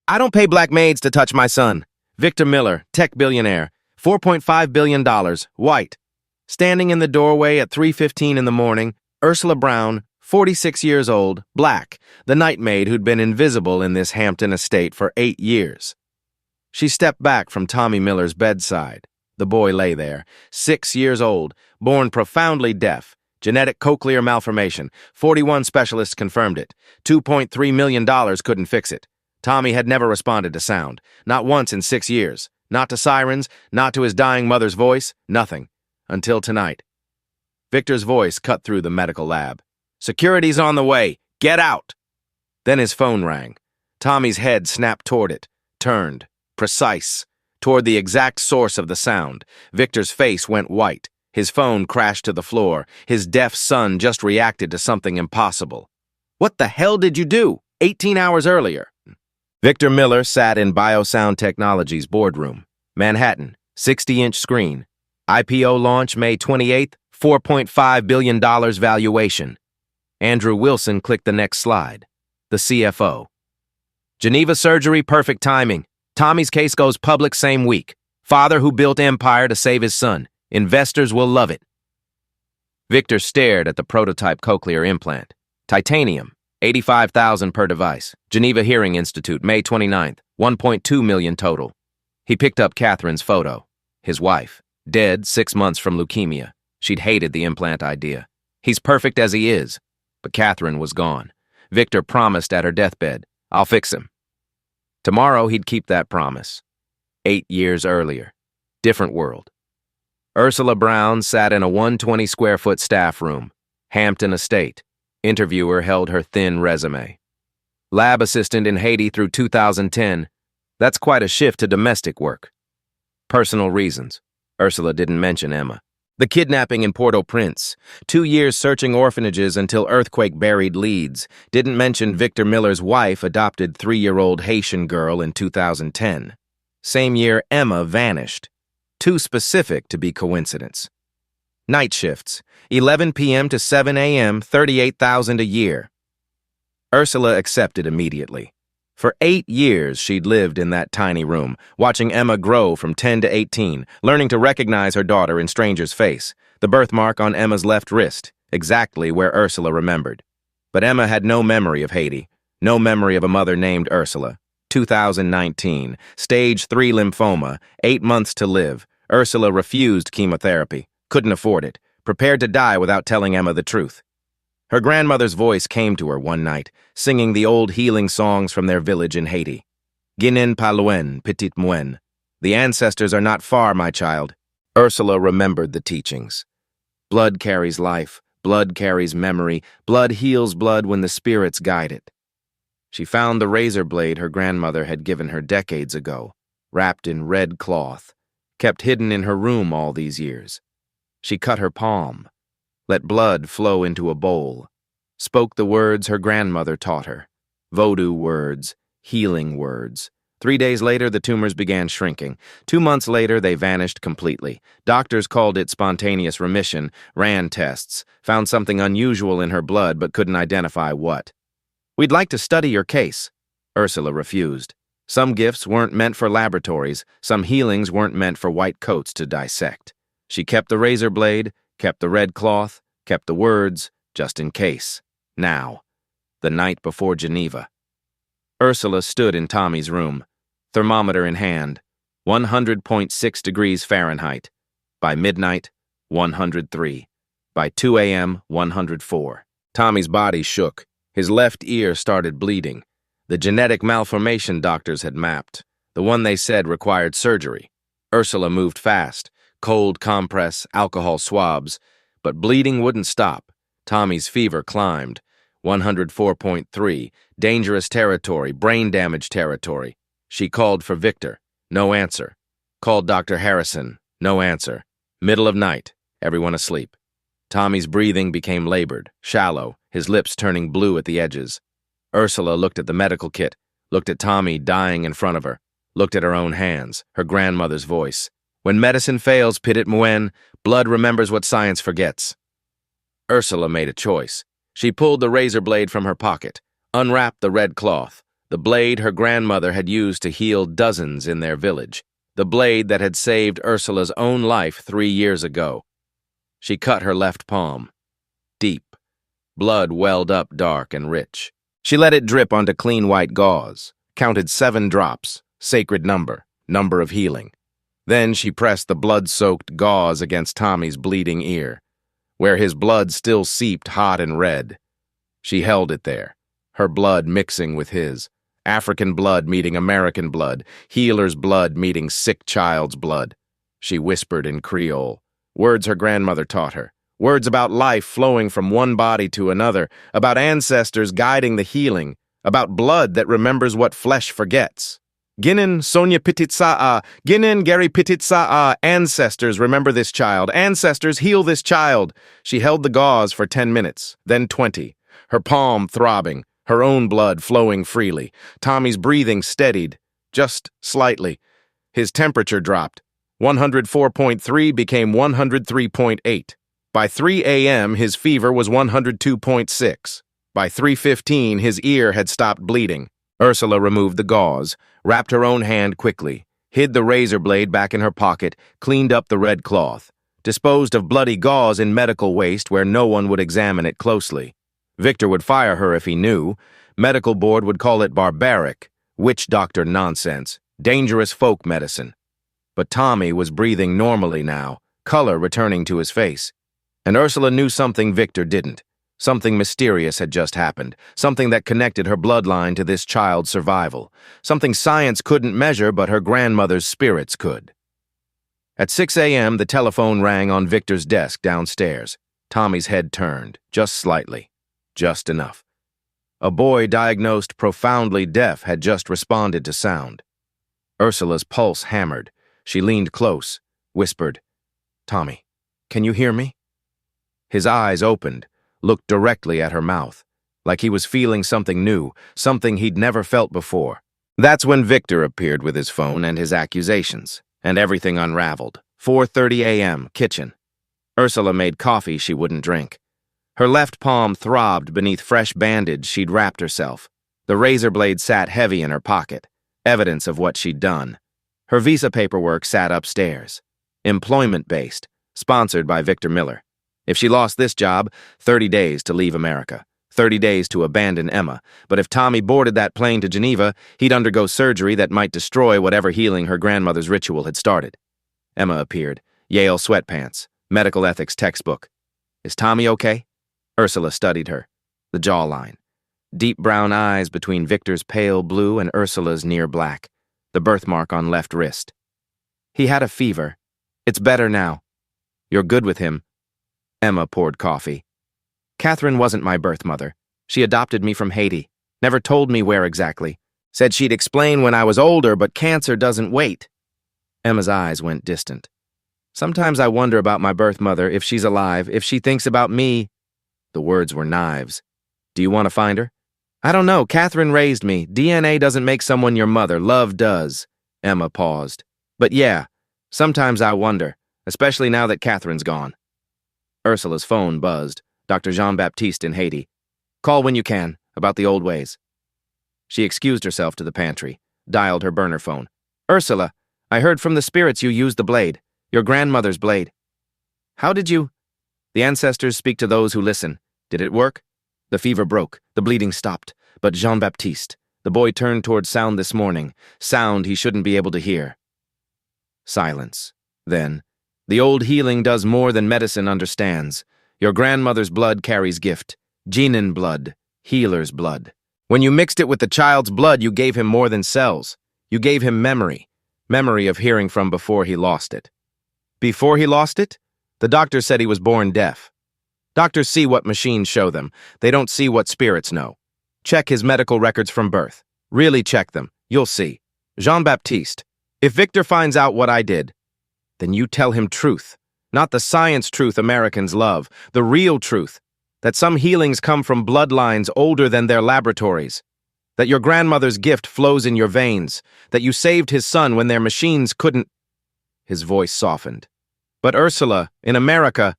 I don't pay black maids to touch my son. Victor Miller, tech billionaire, $4.5 billion, white. Standing in the doorway at 3:15 in the morning, Ursula Brown, 46 years old, black, the night maid who'd been invisible in this Hampton estate for 8 years. She stepped back from Tommy Miller's bedside. The boy lay there, 6 years old, born profoundly deaf, genetic cochlear malformation. 41 specialists confirmed it. $2.3 million couldn't fix it. Tommy had never responded to sound, not once in 6 years. Not to sirens, not to his dying mother's voice, nothing. Until tonight. Victor's voice cut through the medical lab. "Security's on the way. Get out!" Then his phone rang. Tommy's head snapped toward it, turned, precise, toward the exact source of the sound. Victor's face went white. His phone crashed to the floor. His deaf son just reacted to something impossible. "What the hell did you do? 18 hours earlier." Victor Miller sat in Biosound Technologies' boardroom. Manhattan, 60-inch screen. IPO launch May 28th, $4.5 billion valuation. Andrew Wilson clicked the next slide. The CFO. "Geneva surgery, perfect timing. Tommy's case goes public same week. Father who built empire to save his son. Investors will love it." Victor stared at the prototype cochlear implant. Titanium, $85,000 per device. Geneva Hearing Institute, May 29th, $1.2 million total. He picked up Catherine's photo. His wife, dead 6 months from leukemia. She'd hated the implant idea. He's perfect as he is. But Catherine was gone. Victor promised at her deathbed, "I'll fix him." Tomorrow he'd keep that promise. 8 years earlier. Different world. Ursula Brown sat in a 120-square-foot staff room. Hampton estate. Interviewer held her thin resume. Lab assistant in Haiti through 2010. That's quite a shift to domestic work. Personal reasons. Ursula didn't mention Emma. The kidnapping in Port-au-Prince. 2 years searching orphanages until earthquake buried leads. Didn't mention Victor Miller's wife adopted 3-year-old Haitian girl in 2010. Same year Emma vanished. Too specific to be coincidence. Night shifts. 11 p.m. to 7 a.m., $38,000 a year. Ursula accepted immediately. For 8 years, she'd lived in that tiny room, watching Emma grow from 10 to 18, learning to recognize her daughter in stranger's face, the birthmark on Emma's left wrist, exactly where Ursula remembered. But Emma had no memory of Haiti, no memory of a mother named Ursula. 2019, stage 3 lymphoma, 8 months to live. Ursula refused chemotherapy, couldn't afford it, prepared to die without telling Emma the truth. Her grandmother's voice came to her one night, singing the old healing songs from their village in Haiti. Ginen Palouen, Petit Mouen. The ancestors are not far, my child. Ursula remembered the teachings. Blood carries life, blood carries memory, blood heals blood when the spirits guide it. She found the razor blade her grandmother had given her decades ago, wrapped in red cloth, kept hidden in her room all these years. She cut her palm, let blood flow into a bowl, spoke the words her grandmother taught her, voodoo words, healing words. 3 days later, the tumors began shrinking. 2 months later, they vanished completely. Doctors called it spontaneous remission, ran tests, found something unusual in her blood but couldn't identify what. "We'd like to study your case." Ursula refused. Some gifts weren't meant for laboratories, some healings weren't meant for white coats to dissect. She kept the razor blade, kept the red cloth, kept the words, just in case. Now. The night before Geneva. Ursula stood in Tommy's room, thermometer in hand, 100.6 degrees Fahrenheit. By midnight, 103. By 2 a.m., 104. Tommy's body shook. His left ear started bleeding. The genetic malformation doctors had mapped, the one they said required surgery. Ursula moved fast. Cold compress, alcohol swabs, but bleeding wouldn't stop. Tommy's fever climbed. 104.3, dangerous territory, brain damage territory. She called for Victor, no answer. Called Dr. Harrison, no answer. Middle of night, everyone asleep. Tommy's breathing became labored, shallow, his lips turning blue at the edges. Ursula looked at the medical kit, looked at Tommy dying in front of her, looked at her own hands, her grandmother's voice. When medicine fails, Petit Mouen, blood remembers what science forgets. Ursula made a choice. She pulled the razor blade from her pocket, unwrapped the red cloth, The blade her grandmother had used to heal dozens in their village. The blade that had saved Ursula's own life 3 years ago. She cut her left palm. Deep. Blood welled up dark and rich. She let it drip onto clean white gauze, counted 7 drops, sacred number of healing. Then she pressed the blood-soaked gauze against Tommy's bleeding ear, where his blood still seeped hot and red. She held it there, her blood mixing with his. African blood meeting American blood, healer's blood meeting sick child's blood. She whispered in Creole, words her grandmother taught her, words about life flowing from one body to another, about ancestors guiding the healing, about blood that remembers what flesh forgets. Ginin Sonia Pititsa'a, Ginin Gary Pititsa'a, ancestors remember this child, ancestors heal this child. She held the gauze for 10 minutes, then 20, her palm throbbing, her own blood flowing freely. Tommy's breathing steadied, just slightly. His temperature dropped. 104.3 became 103.8. By 3 a.m., his fever was 102.6. By 3:15, his ear had stopped bleeding. Ursula removed the gauze, wrapped her own hand quickly, hid the razor blade back in her pocket, cleaned up the red cloth, disposed of bloody gauze in medical waste where no one would examine it closely. Victor would fire her if he knew. Medical board would call it barbaric, witch doctor nonsense, dangerous folk medicine. But Tommy was breathing normally now, color returning to his face. And Ursula knew something Victor didn't. Something mysterious had just happened, something that connected her bloodline to this child's survival, something science couldn't measure but her grandmother's spirits could. At 6 a.m., the telephone rang on Victor's desk downstairs. Tommy's head turned, just slightly. Just enough. A boy diagnosed profoundly deaf had just responded to sound. Ursula's pulse hammered. She leaned close, whispered, "Tommy, can you hear me?" His eyes opened, looked directly at her mouth, like he was feeling something new, something he'd never felt before. That's when Victor appeared with his phone and his accusations, and everything unraveled. 4:30 a.m., kitchen. Ursula made coffee she wouldn't drink. Her left palm throbbed beneath fresh bandage she'd wrapped herself. The razor blade sat heavy in her pocket, evidence of what she'd done. Her visa paperwork sat upstairs. Employment-based, sponsored by Victor Miller. If she lost this job, 30 days to leave America, 30 days to abandon Emma. But if Tommy boarded that plane to Geneva, he'd undergo surgery that might destroy whatever healing her grandmother's ritual had started. Emma appeared, Yale sweatpants, medical ethics textbook. "Is Tommy okay?" Ursula studied her, the jawline. Deep brown eyes between Victor's pale blue and Ursula's near black, the birthmark on left wrist. "He had a fever. It's better now. You're good with him." Emma poured coffee. "Catherine wasn't my birth mother. She adopted me from Haiti. Never told me where exactly. Said she'd explain when I was older, but cancer doesn't wait." Emma's eyes went distant. "Sometimes I wonder about my birth mother, if she's alive, if she thinks about me." The words were knives. "Do you want to find her?" "I don't know. Catherine raised me. DNA doesn't make someone your mother. Love does." Emma paused. "But yeah, sometimes I wonder, especially now that Catherine's gone." Ursula's phone buzzed. Dr. Jean-Baptiste in Haiti. "Call when you can, about the old ways." She excused herself to the pantry, dialed her burner phone. "Ursula, I heard from the spirits you used the blade, your grandmother's blade. How did you?" "The ancestors speak to those who listen. Did it work?" The fever broke, the bleeding stopped, but Jean-Baptiste, the boy turned toward sound this morning, sound he shouldn't be able to hear. Silence. Then, "The old healing does more than medicine understands. Your grandmother's blood carries gift, Jinan blood, healer's blood. When you mixed it with the child's blood, you gave him more than cells. You gave him memory, memory of hearing from before he lost it." "Before he lost it?" "The doctor said he was born deaf." Doctors see what machines show them. They don't see what spirits know. Check his medical records from birth. Really check them. You'll see. Jean-Baptiste, if Victor finds out what I did, then you tell him truth. Not the science truth Americans love, the real truth. That some healings come from bloodlines older than their laboratories. That your grandmother's gift flows in your veins. That you saved his son when their machines couldn't. His voice softened. "But Ursula, in America,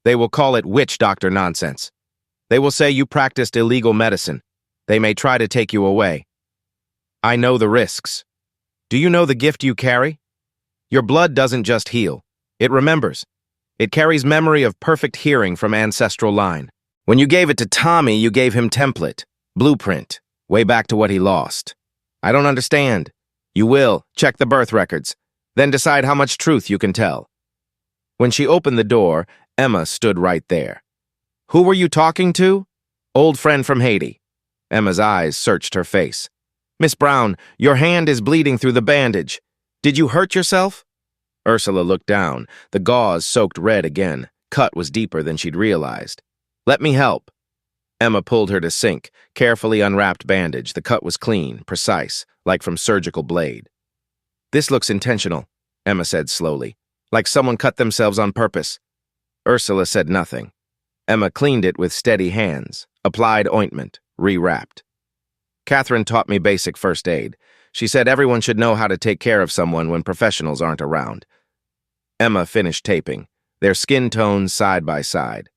they will call it witch doctor nonsense. They will say you practiced illegal medicine. They may try to take you away." I know the risks. Do you know the gift you carry? Your blood doesn't just heal. It remembers. It carries memory of perfect hearing from ancestral line. When you gave it to Tommy, you gave him template, blueprint, way back to what he lost. I don't understand. You will. Check the birth records. Then decide how much truth you can tell. When she opened the door, Emma stood right there. Who were you talking to? Old friend from Haiti. Emma's eyes searched her face. Miss Brown, your hand is bleeding through the bandage. Did you hurt yourself? Ursula looked down. The gauze soaked red again. Cut was deeper than she'd realized. Let me help. Emma pulled her to sink, carefully unwrapped bandage. The cut was clean, precise, like from surgical blade. This looks intentional, Emma said slowly, like someone cut themselves on purpose. Ursula said nothing. Emma cleaned it with steady hands, applied ointment, rewrapped. Catherine taught me basic first aid. She said everyone should know how to take care of someone when professionals aren't around. Emma finished taping, their skin tones side by side.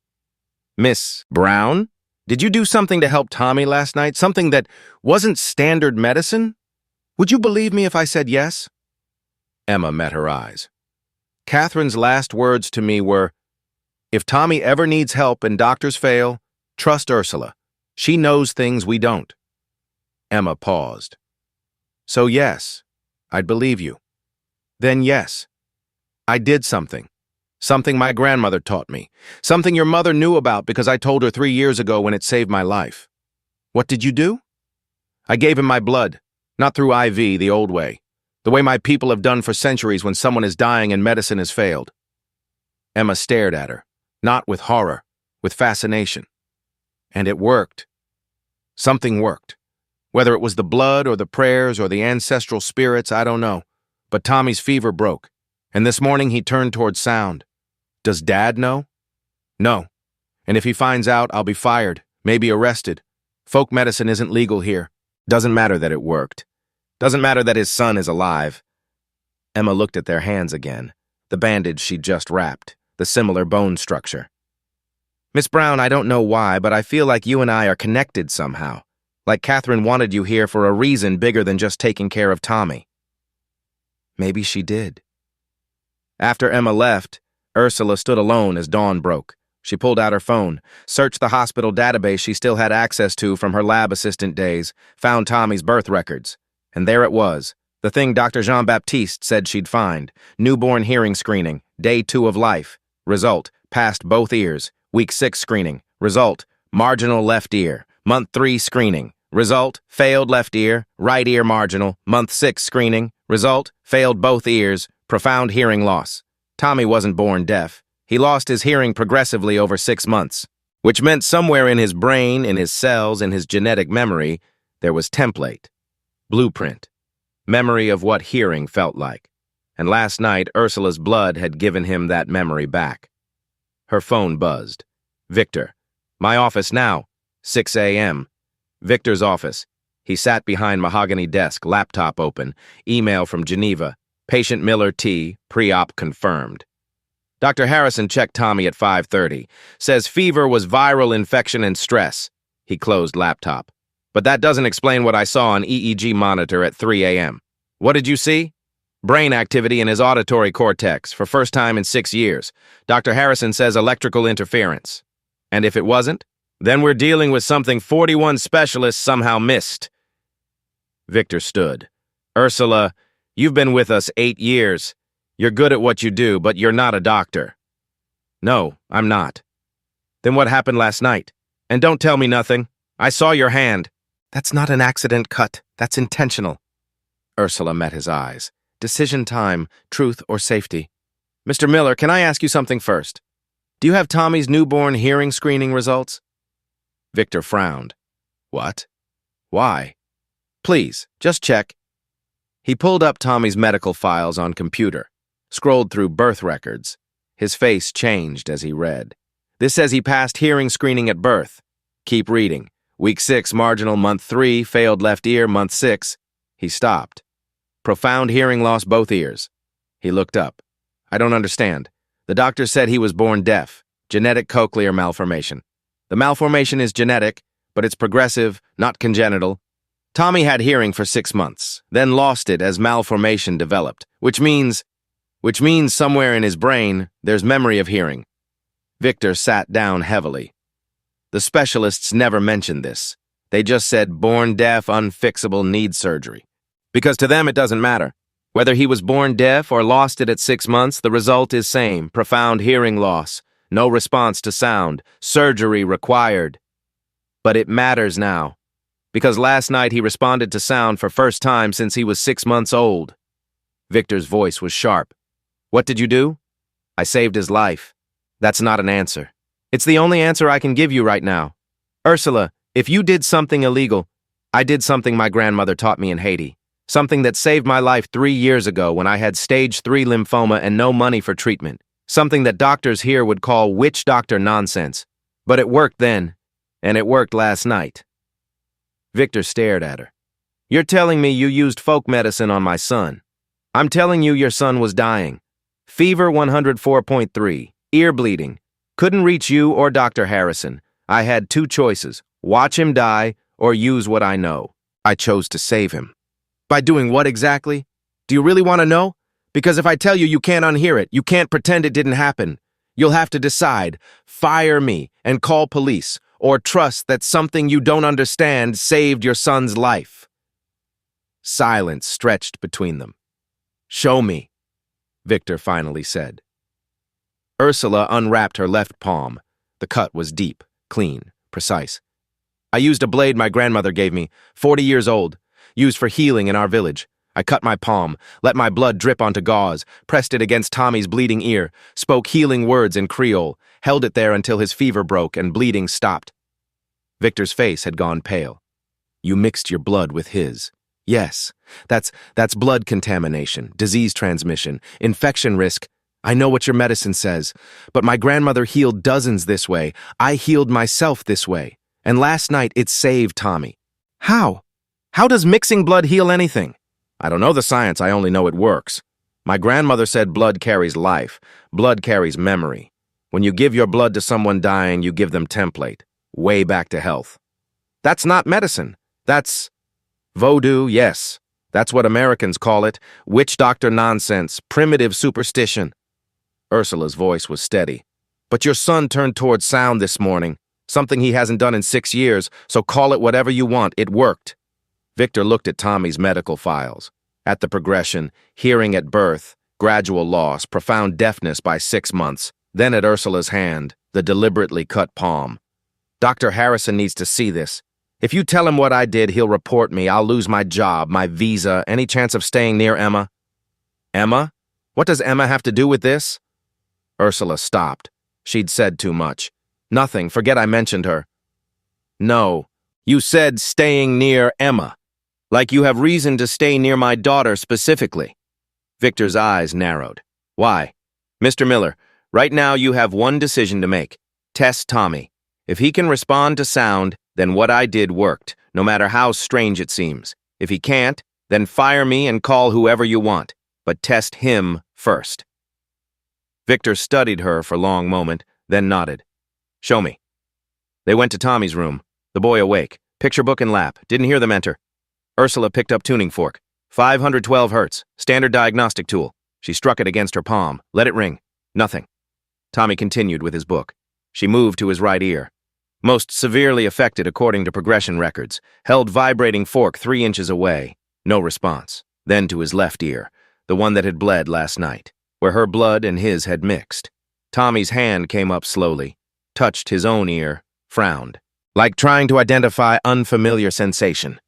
Miss Brown, did you do something to help Tommy last night? Something that wasn't standard medicine? Would you believe me if I said yes? Emma met her eyes. Catherine's last words to me were, if Tommy ever needs help and doctors fail, trust Ursula. She knows things we don't. Emma paused. So yes, I'd believe you. Then yes, I did something. Something my grandmother taught me. Something your mother knew about because I told her 3 years ago when it saved my life. What did you do? I gave him my blood, not through IV, the old way. The way my people have done for centuries when someone is dying and medicine has failed. Emma stared at her, not with horror, with fascination. And it worked. Something worked. Whether it was the blood or the prayers or the ancestral spirits, I don't know. But Tommy's fever broke, and this morning he turned towards sound. Does Dad know? No. And if he finds out, I'll be fired, maybe arrested. Folk medicine isn't legal here. Doesn't matter that it worked. Doesn't matter that his son is alive. Emma looked at their hands again, the bandage she'd just wrapped, the similar bone structure. Miss Brown, I don't know why, but I feel like you and I are connected somehow. Like Catherine wanted you here for a reason bigger than just taking care of Tommy. Maybe she did. After Emma left, Ursula stood alone as dawn broke. She pulled out her phone, searched the hospital database she still had access to from her lab assistant days, found Tommy's birth records. And there it was, the thing Dr. Jean-Baptiste said she'd find. Newborn hearing screening, day 2 of life. Result, passed both ears. Week 6 screening. Result, marginal left ear. Month 3 screening. Result, failed left ear, right ear marginal. Month 6 screening. Result, failed both ears, profound hearing loss. Tommy wasn't born deaf. He lost his hearing progressively over 6 months, which meant somewhere in his brain, in his cells, in his genetic memory, there was template, blueprint, memory of what hearing felt like. And last night, Ursula's blood had given him that memory back. Her phone buzzed. Victor. My office now. 6 a.m. Victor's office. He sat behind mahogany desk, laptop open, email from Geneva. Patient Miller T, pre-op confirmed. Dr. Harrison checked Tommy at 5:30. Says fever was viral infection and stress. He closed laptop. But that doesn't explain what I saw on EEG monitor at 3 a.m. What did you see? Brain activity in his auditory cortex for first time in 6 years. Dr. Harrison says electrical interference. And if it wasn't, then we're dealing with something 41 specialists somehow missed. Victor stood. Ursula, you've been with us 8 years. You're good at what you do, but you're not a doctor. No, I'm not. Then what happened last night? And don't tell me nothing. I saw your hand. That's not an accident cut. That's intentional. Ursula met his eyes. Decision time, truth or safety. Mr. Miller, can I ask you something first? Do you have Tommy's newborn hearing screening results? Victor frowned. What? Why? Please, just check. He pulled up Tommy's medical files on computer, scrolled through birth records. His face changed as he read. This says he passed hearing screening at birth. Keep reading. Week 6, marginal, month 3, failed left ear, month 6. He stopped. Profound hearing loss, both ears. He looked up. I don't understand. The doctor said he was born deaf. Genetic cochlear malformation. The malformation is genetic, but it's progressive, not congenital. Tommy had hearing for 6 months, then lost it as malformation developed, which means somewhere in his brain, there's memory of hearing. Victor sat down heavily. The specialists never mentioned this. They just said born deaf, unfixable, needs surgery. Because to them it doesn't matter. Whether he was born deaf or lost it at 6 months, the result is same, profound hearing loss, no response to sound, surgery required. But it matters now, because last night he responded to sound for first time since he was 6 months old. Victor's voice was sharp. What did you do? I saved his life. That's not an answer. It's the only answer I can give you right now. Ursula, if you did something illegal, I did something my grandmother taught me in Haiti. Something that saved my life 3 years ago when I had stage 3 lymphoma and no money for treatment. Something that doctors here would call witch doctor nonsense. But it worked then, and it worked last night. Victor stared at her. You're telling me you used folk medicine on my son. I'm telling you your son was dying. Fever 104.3, ear bleeding. Couldn't reach you or Dr. Harrison. I had 2 choices, watch him die or use what I know. I chose to save him. By doing what exactly? Do you really want to know? Because if I tell you, you can't unhear it. You can't pretend it didn't happen. You'll have to decide, fire me and call police, or trust that something you don't understand saved your son's life. Silence stretched between them. Show me, Victor finally said. Ursula unwrapped her left palm. The cut was deep, clean, precise. I used a blade my grandmother gave me, 40 years old, used for healing in our village. I cut my palm, let my blood drip onto gauze, pressed it against Tommy's bleeding ear, spoke healing words in Creole, held it there until his fever broke and bleeding stopped. Victor's face had gone pale. You mixed your blood with his. Yes, that's blood contamination, disease transmission, infection risk. I know what your medicine says, but my grandmother healed dozens this way. I healed myself this way. And last night it saved Tommy. How? How does mixing blood heal anything? I don't know the science, I only know it works. My grandmother said blood carries life. Blood carries memory. When you give your blood to someone dying, you give them template. Way back to health. That's not medicine. That's voodoo, yes. That's what Americans call it. Witch doctor nonsense. Primitive superstition. Ursula's voice was steady. But your son turned towards sound this morning. Something he hasn't done in 6 years, so call it whatever you want. It worked. Victor looked at Tommy's medical files. At the progression, hearing at birth, gradual loss, profound deafness by 6 months. Then at Ursula's hand, the deliberately cut palm. Dr. Harrison needs to see this. If you tell him what I did, he'll report me. I'll lose my job, my visa, any chance of staying near Emma. Emma? What does Emma have to do with this? Ursula stopped. She'd said too much. Nothing, forget I mentioned her. No, you said staying near Emma. Like you have reason to stay near my daughter specifically. Victor's eyes narrowed. Why? Mr. Miller, right now you have one decision to make. Test Tommy. If he can respond to sound, then what I did worked, no matter how strange it seems. If he can't, then fire me and call whoever you want, but test him first. Victor studied her for a long moment, then nodded. Show me. They went to Tommy's room, the boy awake, picture book in lap, didn't hear them enter. Ursula picked up tuning fork. 512 hertz, standard diagnostic tool. She struck it against her palm, let it ring. Nothing. Tommy continued with his book. She moved to his right ear. Most severely affected according to progression records. Held vibrating fork 3 inches away. No response. Then to his left ear, the one that had bled last night, where her blood and his had mixed. Tommy's hand came up slowly, touched his own ear, frowned, like trying to identify unfamiliar sensation.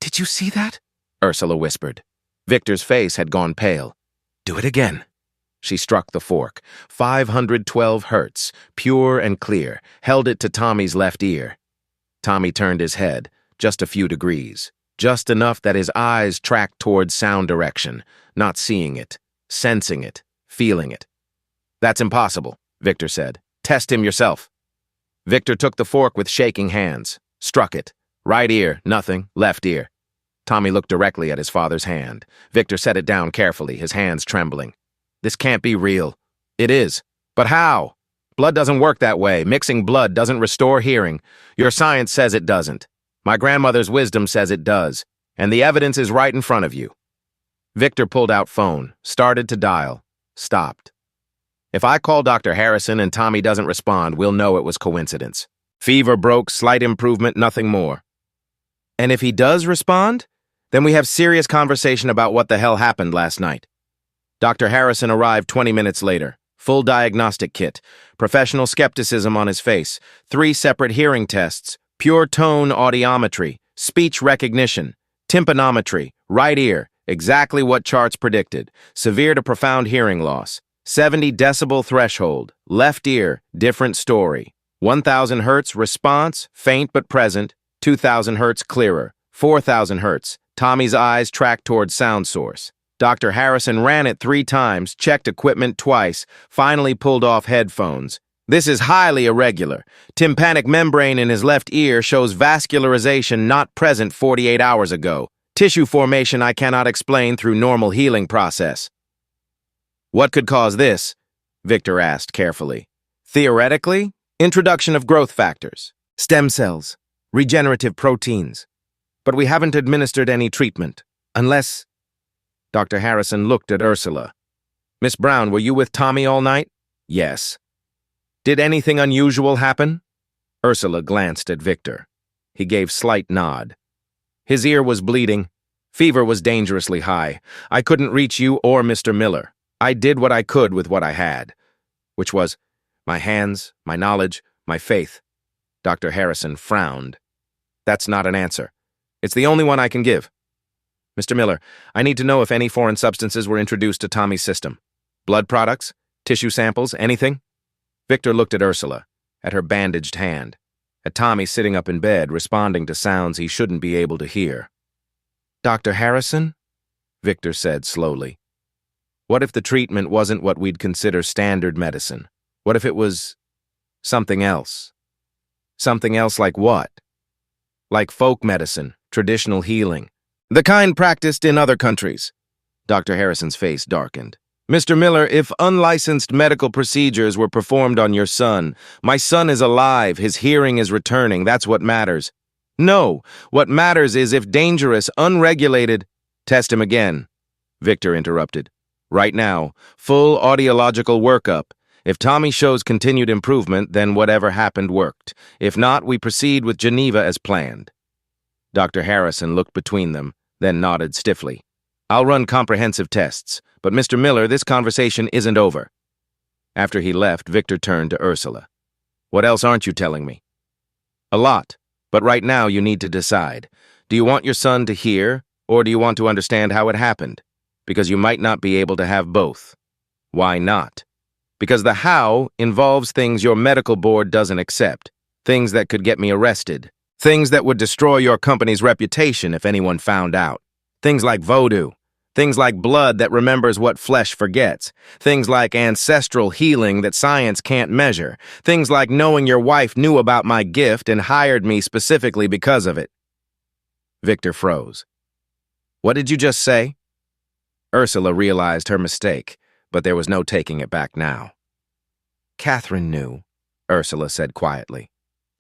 Did you see that? Ursula whispered. Victor's face had gone pale. Do it again. She struck the fork. 512 hertz, pure and clear, held it to Tommy's left ear. Tommy turned his head, just a few degrees, just enough that his eyes tracked towards sound direction, not seeing it, sensing it, feeling it. That's impossible, Victor said. Test him yourself. Victor took the fork with shaking hands, struck it. Right ear, nothing, left ear. Tommy looked directly at his father's hand. Victor set it down carefully, his hands trembling. This can't be real. It is. But how? Blood doesn't work that way. Mixing blood doesn't restore hearing. Your science says it doesn't. My grandmother's wisdom says it does, and the evidence is right in front of you. Victor pulled out phone, started to dial, stopped. If I call Dr. Harrison and Tommy doesn't respond, we'll know it was coincidence. Fever broke, slight improvement, nothing more. And if he does respond, then we have serious conversation about what the hell happened last night. Dr. Harrison arrived 20 minutes later. Full diagnostic kit, professional skepticism on his face, 3 separate hearing tests, pure tone audiometry, speech recognition, tympanometry, right ear, exactly what charts predicted, severe to profound hearing loss, 70 decibel threshold, left ear, different story, 1000 hertz response, faint but present, 2000 hertz clearer, 4000 hertz, Tommy's eyes tracked towards sound source. Dr. Harrison ran it 3 times, checked equipment twice, finally pulled off headphones. This is highly irregular. Tympanic membrane in his left ear shows vascularization not present 48 hours ago. Tissue formation I cannot explain through normal healing process. What could cause this? Victor asked carefully. Theoretically, introduction of growth factors, stem cells, regenerative proteins. But we haven't administered any treatment, unless... Dr. Harrison looked at Ursula. Miss Brown, were you with Tommy all night? Yes. Did anything unusual happen? Ursula glanced at Victor. He gave slight nod. His ear was bleeding. Fever was dangerously high. I couldn't reach you or Mr. Miller. I did what I could with what I had, which was my hands, my knowledge, my faith. Dr. Harrison frowned. That's not an answer. It's the only one I can give. Mr. Miller, I need to know if any foreign substances were introduced to Tommy's system. Blood products, tissue samples, anything? Victor looked at Ursula, at her bandaged hand, at Tommy sitting up in bed, responding to sounds he shouldn't be able to hear. Dr. Harrison? Victor said slowly. What if the treatment wasn't what we'd consider standard medicine? What if it was something else? Something else like what? Like folk medicine, traditional healing. The kind practiced in other countries. Dr. Harrison's face darkened. Mr. Miller, if unlicensed medical procedures were performed on your son, my son is alive, his hearing is returning, that's what matters. No, what matters is if dangerous, unregulated... Test him again, Victor interrupted. Right now, full audiological workup. If Tommy shows continued improvement, then whatever happened worked. If not, we proceed with Geneva as planned. Dr. Harrison looked between them, then nodded stiffly. I'll run comprehensive tests, but Mr. Miller, this conversation isn't over. After he left, Victor turned to Ursula. What else aren't you telling me? A lot, but right now you need to decide. Do you want your son to hear, or do you want to understand how it happened? Because you might not be able to have both. Why not? Because the how involves things your medical board doesn't accept, things that could get me arrested, things that would destroy your company's reputation if anyone found out, things like voodoo, things like blood that remembers what flesh forgets, things like ancestral healing that science can't measure, things like knowing your wife knew about my gift and hired me specifically because of it. Victor froze. What did you just say? Ursula realized her mistake, but there was no taking it back now. Catherine knew, Ursula said quietly.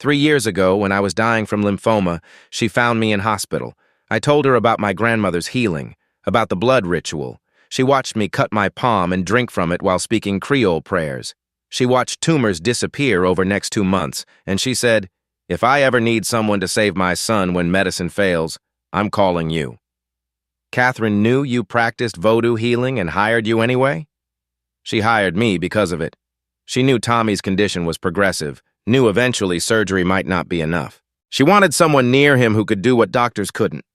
3 years ago, when I was dying from lymphoma, she found me in hospital. I told her about my grandmother's healing, about the blood ritual. She watched me cut my palm and drink from it while speaking Creole prayers. She watched tumors disappear over next 2 months, and she said, if I ever need someone to save my son when medicine fails, I'm calling you. Catherine knew you practiced voodoo healing and hired you anyway? She hired me because of it. She knew Tommy's condition was progressive, knew eventually surgery might not be enough. She wanted someone near him who could do what doctors couldn't.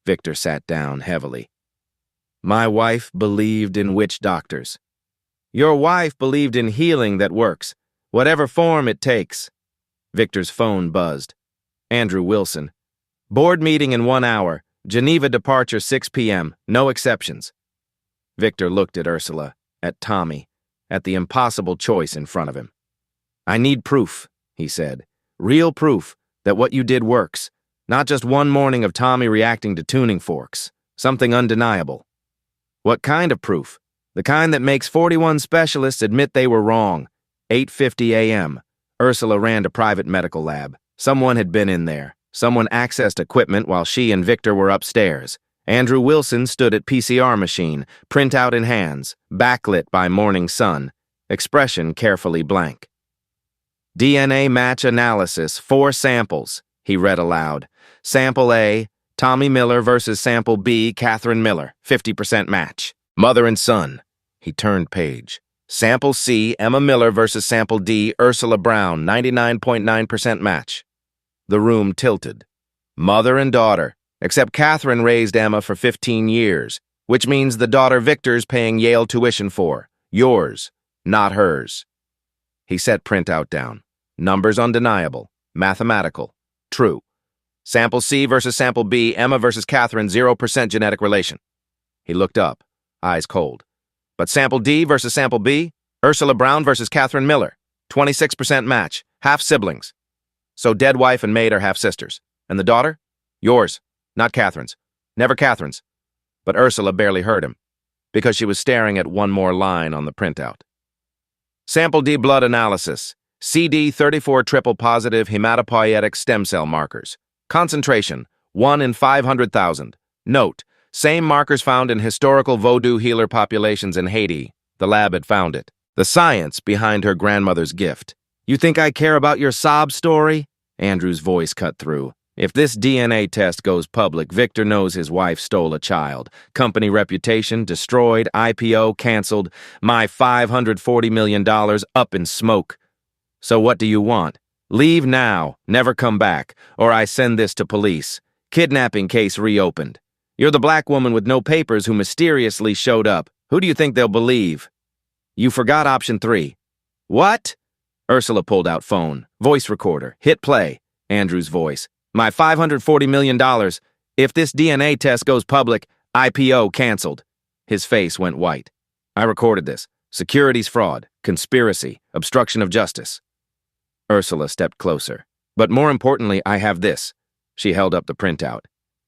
Victor sat down heavily. My wife believed in witch doctors. Your wife believed in healing that works, whatever form it takes. Victor's phone buzzed. Andrew Wilson. Board meeting in 1 hour. Geneva departure 6 p.m. No exceptions. Victor looked at Ursula, at Tommy, at the impossible choice in front of him. I need proof, he said. Real proof that what you did works. Not just one morning of Tommy reacting to tuning forks. Something undeniable. What kind of proof? The kind that makes 41 specialists admit they were wrong. 8:50 a.m. Ursula ran to private medical lab. Someone had been in there. Someone accessed equipment while she and Victor were upstairs. Andrew Wilson stood at PCR machine, printout in hands, backlit by morning sun, expression carefully blank. DNA match analysis, 4 samples, he read aloud. Sample A, Tommy Miller versus Sample B, Catherine Miller, 50% match. Mother and son. He turned page. Sample C, Emma Miller versus Sample D, Ursula Brown, 99.9% match. The room tilted. Mother and daughter, except Catherine raised Emma for 15 years, which means the daughter Victor's paying Yale tuition for. Yours, not hers. He set printout down. Numbers undeniable. Mathematical. True. Sample C versus Sample B, Emma versus Catherine, 0% genetic relation. He looked up, eyes cold. But Sample D versus Sample B, Ursula Brown versus Catherine Miller, 26% match, half siblings. So dead wife and maid are half sisters. And the daughter? Yours, not Catherine's. Never Catherine's. But Ursula barely heard him, because she was staring at one more line on the printout. Sample D blood analysis. CD34 triple positive hematopoietic stem cell markers. Concentration, 1 in 500,000. Note, same markers found in historical voodoo healer populations in Haiti. The lab had found it. The science behind her grandmother's gift. You think I care about your sob story? Andrew's voice cut through. If this DNA test goes public, Victor knows his wife stole a child. Company reputation destroyed, IPO canceled, my $540 million up in smoke. So what do you want? Leave now, never come back, or I send this to police. Kidnapping case reopened. You're the black woman with no papers who mysteriously showed up. Who do you think they'll believe? You forgot option 3. What? Ursula pulled out phone. Voice recorder. Hit play. Andrew's voice. My $540 million. If this DNA test goes public, IPO canceled. His face went white. I recorded this. Securities fraud, conspiracy, obstruction of justice. Ursula stepped closer. But more importantly, I have this. She held up the printout.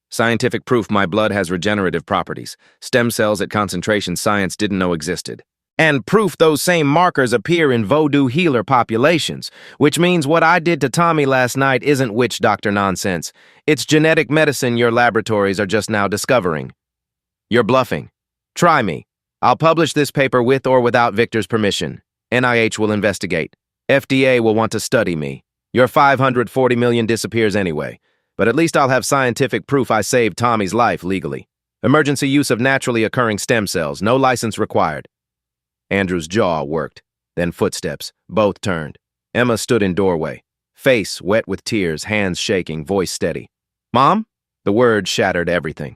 Scientific proof my blood has regenerative properties. Stem cells at concentration science didn't know existed. And proof those same markers appear in voodoo healer populations, which means what I did to Tommy last night isn't witch doctor nonsense. It's genetic medicine your laboratories are just now discovering. You're bluffing. Try me. I'll publish this paper with or without Victor's permission. NIH will investigate. FDA will want to study me. Your $540 million disappears anyway. But at least I'll have scientific proof I saved Tommy's life legally. Emergency use of naturally occurring stem cells. No license required. Andrew's jaw worked. Then footsteps. Both turned. Emma stood in doorway. Face wet with tears, hands shaking, voice steady. Mom? The word shattered everything.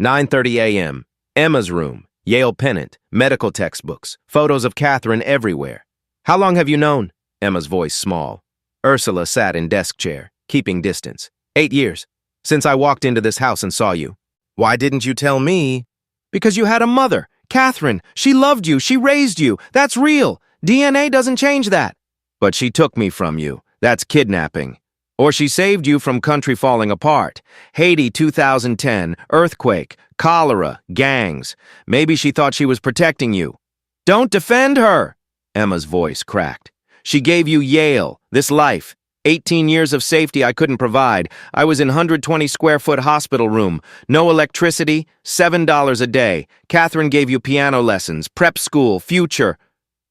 9:30 a.m. Emma's room. Yale pennant. Medical textbooks. Photos of Catherine everywhere. How long have you known? Emma's voice small. Ursula sat in desk chair, keeping distance. 8 years. Since I walked into this house and saw you. Why didn't you tell me? Because you had a mother. Catherine. She loved you. She raised you. That's real. DNA doesn't change that. But she took me from you. That's kidnapping. Or she saved you from country falling apart. Haiti 2010, earthquake, cholera, gangs. Maybe she thought she was protecting you. Don't defend her! Emma's voice cracked. She gave you Yale, this life. 18 years of safety I couldn't provide. I was in 120-square-foot hospital room. No electricity, $7 a day. Catherine gave you piano lessons, prep school, future.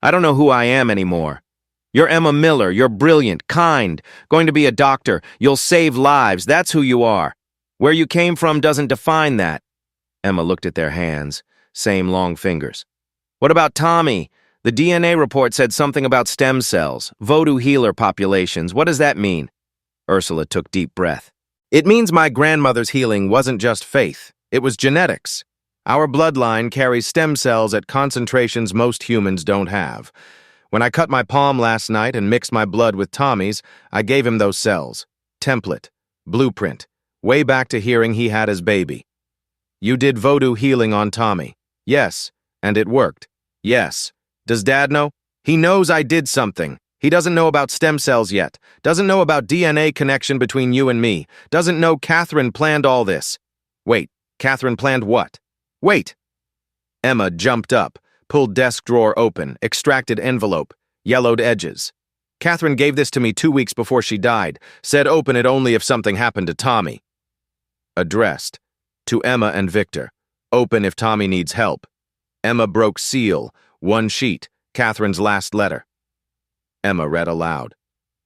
I don't know who I am anymore. You're Emma Miller. You're brilliant, kind, going to be a doctor. You'll save lives. That's who you are. Where you came from doesn't define that. Emma looked at their hands. Same long fingers. What about Tommy? The DNA report said something about stem cells, voodoo healer populations. What does that mean? Ursula took deep breath. It means my grandmother's healing wasn't just faith. It was genetics. Our bloodline carries stem cells at concentrations most humans don't have. When I cut my palm last night and mixed my blood with Tommy's, I gave him those cells. Template. Blueprint. Way back to hearing he had his baby. You did voodoo healing on Tommy. Yes. And it worked. Yes. Does Dad know? He knows I did something. He doesn't know about stem cells yet. Doesn't know about DNA connection between you and me. Doesn't know Catherine planned all this. Wait, Catherine planned what? Wait! Emma jumped up, pulled desk drawer open, extracted envelope, yellowed edges. Catherine gave this to me 2 weeks before she died. Said open it only if something happened to Tommy. Addressed. To Emma and Victor. Open if Tommy needs help. Emma broke seal. 1 sheet. Catherine's last letter. Emma read aloud.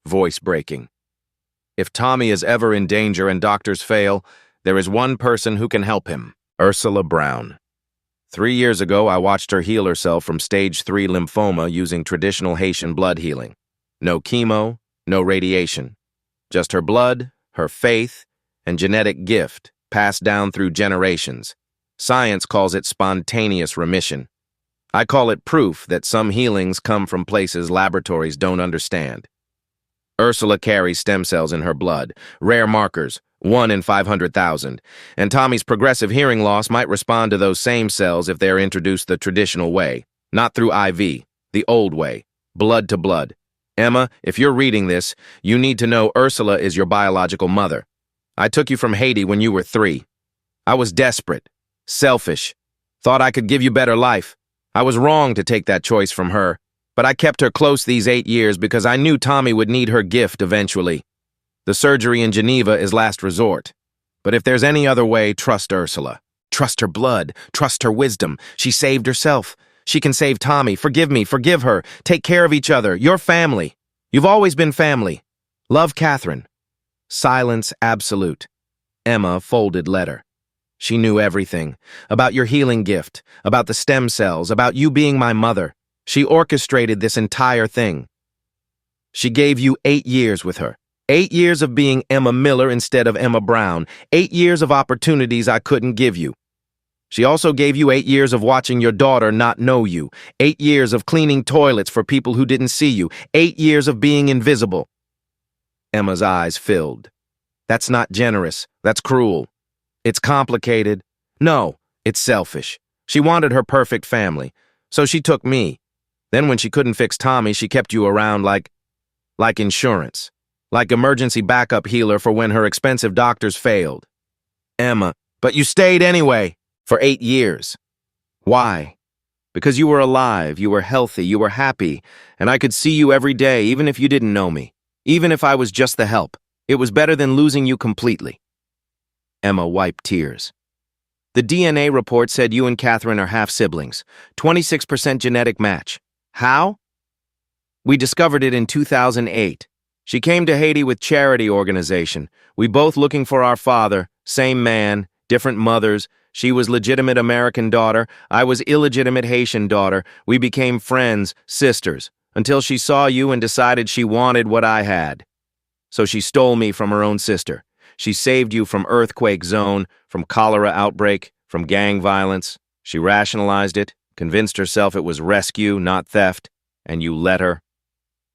Voice breaking. If Tommy is ever in danger and doctors fail, there is one person who can help him. Ursula Brown. 3 years ago, I watched her heal herself from stage 3 lymphoma using traditional Haitian blood healing. No chemo, no radiation. Just her blood, her faith, and genetic gift passed down through generations. Science calls it spontaneous remission. I call it proof that some healings come from places laboratories don't understand. Ursula carries stem cells in her blood, rare markers, 1 in 500,000, and Tommy's progressive hearing loss might respond to those same cells if they are introduced the traditional way, not through IV, the old way, blood to blood. Emma, if you're reading this, you need to know Ursula is your biological mother. I took you from Haiti when you were 3. I was desperate, selfish, thought I could give you better life. I was wrong to take that choice from her, but I kept her close these 8 years because I knew Tommy would need her gift eventually. The surgery in Geneva is last resort. But if there's any other way, trust Ursula. Trust her blood. Trust her wisdom. She saved herself. She can save Tommy. Forgive me. Forgive her. Take care of each other. You're family. You've always been family. Love, Catherine. Silence absolute. Emma folded letter. She knew everything. About your healing gift. About the stem cells. About you being my mother. She orchestrated this entire thing. She gave you 8 years with her. 8 years of being Emma Miller instead of Emma Brown. 8 years of opportunities I couldn't give you. She also gave you 8 years of watching your daughter not know you. 8 years of cleaning toilets for people who didn't see you. 8 years of being invisible. Emma's eyes filled. That's not generous. That's cruel. It's complicated. No, it's selfish. She wanted her perfect family, so she took me. Then when she couldn't fix Tommy, she kept you around like insurance. Like emergency backup healer for when her expensive doctors failed. Emma, but you stayed anyway, for 8 years. Why? Because you were alive, you were healthy, you were happy, and I could see you every day, even if you didn't know me. Even if I was just the help. It was better than losing you completely. Emma wiped tears. The DNA report said you and Catherine are half-siblings. 26% genetic match. How? We discovered it in 2008. She came to Haiti with charity organization. We both looking for our father, same man, different mothers. She was legitimate American daughter. I was illegitimate Haitian daughter. We became friends, sisters, until she saw you and decided she wanted what I had. So she stole me from her own sister. She saved you from earthquake zone, from cholera outbreak, from gang violence. She rationalized it, convinced herself it was rescue, not theft, and you let her.